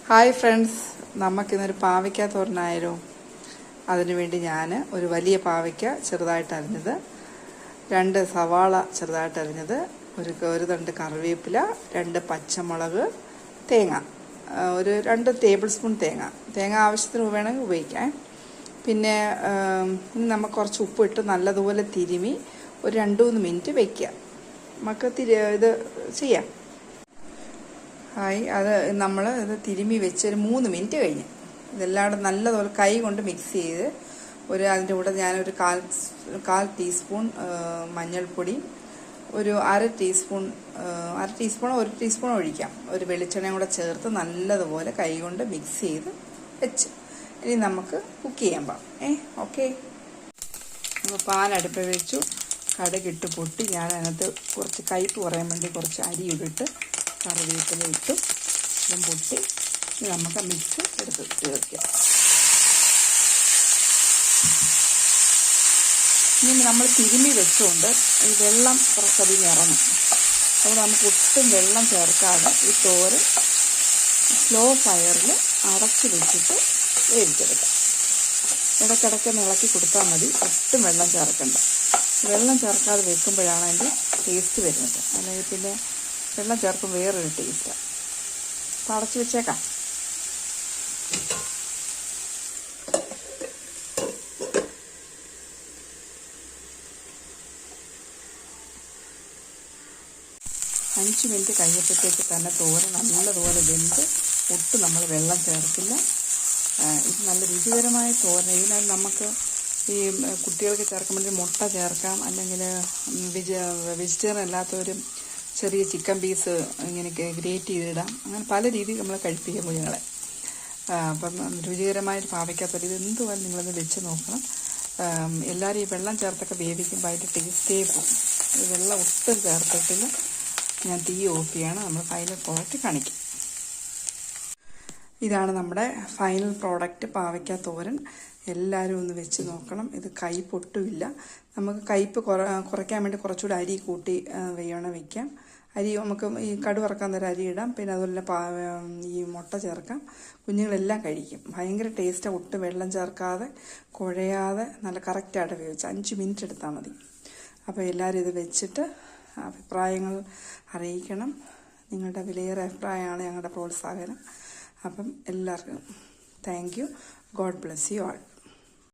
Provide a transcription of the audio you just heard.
Hi friends, നമുക്കിന്നൊരു പാവയ്ക്ക തോരനായാലോ? അതിനുവേണ്ടി ഞാൻ ഒരു വലിയ പാവയ്ക്ക ചെറുതായിട്ട് അരിഞ്ഞത്, 2 സവാള ചെറുതായിട്ട് അരിഞ്ഞത്, ഒരു തണ്ട് കറിവേപ്പില, 2 പച്ചമുളക്, തേങ്ങ, ഒരു 2 ടേബിൾ സ്പൂൺ തേങ്ങ ആവശ്യത്തിന് വേണമെങ്കിൽ ഉപയോഗിക്കാം. പിന്നെ നമുക്ക് കുറച്ച് ഉപ്പിട്ട് നല്ലതുപോലെ തിരുമി ഒരു 2-3 മിനിറ്റ് വയ്ക്കുക. നമുക്ക് ഇത് ചെയ്യാം. അത് നമ്മൾ ഇത് തിരുമ്മി വെച്ച് ഒരു 3 മിനിറ്റ് കഴിഞ്ഞ് ഇതെല്ലാം നല്ലതുപോലെ കൈ കൊണ്ട് മിക്സ് ചെയ്ത് അതിൻ്റെ കൂടെ ഞാനൊരു കാൽ ടീസ്പൂൺ മഞ്ഞൾപ്പൊടി, ഒരു അര ടീസ്പൂൺ 1 ടീസ്പൂൺ ഒഴിക്കാം, ഒരു വെളിച്ചെണ്ണയും കൂടെ ചേർത്ത് നല്ലതുപോലെ കൈ കൊണ്ട് മിക്സ് ചെയ്ത് വെച്ച് ഇനി നമുക്ക് കുക്ക് ചെയ്യാൻ പോകാം. ഓക്കെ. അപ്പോൾ പാൻ അടുപ്പിൽ വെച്ചു, കടുകിട്ട് പൊട്ടി ഞാൻ അതിനകത്ത് കുറച്ച് കയ്പ്പ് കുറയാൻ വേണ്ടി കുറച്ച് അരി ഇട്ടിട്ട് കറിവേപ്പില ഇട്ടു, ഇതും പൊട്ടി നമുക്ക് മിക്സ് എടുത്ത് ചേർക്കാം. ഇനി നമ്മൾ തിരുമ്മി വെച്ചുകൊണ്ട് ഈ വെള്ളം കുറച്ചധികം ഇറങ്ങും. അപ്പോൾ നമുക്ക് ഒട്ടും വെള്ളം ചേർക്കാതെ ഈ തോരൻ സ്ലോ ഫയറിൽ അടച്ച് വെച്ചിട്ട് വേവിച്ചെടുക്കാം. ഇടയ്ക്കിടയ്ക്ക് ഇളക്കി കൊടുത്താൽ മതി, ഒട്ടും വെള്ളം ചേർക്കണ്ട. വെള്ളം ചേർക്കാതെ വെക്കുമ്പോഴാണ് അതിൻ്റെ ടേസ്റ്റ് വരുന്നത്, അല്ലെങ്കിൽ പിന്നെ വെള്ളം ചേർക്കും വേറൊരു ടേസ്റ്റാണ്. അപ്പോൾ അടച്ച് വെച്ചേക്കാം. അഞ്ച് മിനിറ്റ് കഴിയപ്പോഴത്തേക്ക് തന്നെ തോരൻ നല്ലതുപോലെ വെന്ത് ഒട്ടും നമ്മൾ വെള്ളം ചേർക്കില്ല. ഇത് നല്ല രുചികരമായ തോരൻ. ഇതിനകത്ത് നമുക്ക് ഈ കുട്ടികൾക്ക് ചേർക്കാൻ വേണ്ടി മുട്ട ചേർക്കാം, അല്ലെങ്കിൽ വെജിറ്റേറിയൻ അല്ലാത്തവരും ചെറിയ ചിക്കൻ പീസ് ഇങ്ങനെ ഗ്രേറ്റ് ചെയ്തിടാം. അങ്ങനെ പല രീതിയിൽ നമ്മൾ കഴിപ്പിക്കാം കുഞ്ഞുങ്ങളെ. അപ്പം രുചികരമായൊരു പാവയ്ക്കാത്തോരൻ ഇത് എന്തുവായാലും നിങ്ങളൊന്ന് വെച്ച് നോക്കണം. എല്ലാവരും ഈ വെള്ളം ചേർത്തൊക്കെ വേവിക്കുമ്പോൾ അതിൻ്റെ ടേസ്റ്റേ പോകും. വെള്ളം ഒട്ടും ചേർത്തിട്ടില്ല. ഞാൻ തീ ഓഫ് ചെയ്യാണ്. നമ്മൾ ഫൈനൽ പ്രോഡക്റ്റ് കാണിക്കും. ഇതാണ് നമ്മുടെ ഫൈനൽ പ്രോഡക്റ്റ് പാവയ്ക്ക തോരൻ. എല്ലാവരും ഒന്ന് വെച്ച് നോക്കണം. ഇത് കയ്പ്പ് ഒട്ടുമില്ല. നമുക്ക് കയ്പ്പ് കുറയ്ക്കാൻ വേണ്ടി കുറച്ചുകൂടി അരി കൂട്ടി വയ്ക്കാം. അരി നമുക്ക് ഈ കടു വറക്കാൻ നേരം അരി ഇടാം. പിന്നെ അതുപോലെ ഈ മുട്ട ചേർക്കാം. കുഞ്ഞുങ്ങളെല്ലാം കഴിക്കും. ഭയങ്കര ടേസ്റ്റാണ്. ഒട്ടും വെള്ളം ചേർക്കാതെ കുഴയാതെ നല്ല കറക്റ്റായിട്ട് വേവിച്ച് 5 മിനിറ്റ് എടുത്താൽ മതി. അപ്പോൾ എല്ലാവരും ഇത് വെച്ചിട്ട് അഭിപ്രായങ്ങൾ അറിയിക്കണം. നിങ്ങളുടെ വിലയേറെ അഭിപ്രായമാണ് ഞങ്ങളുടെ പ്രോത്സാഹനം. അപ്പം എല്ലാവർക്കും thank you. God bless you all.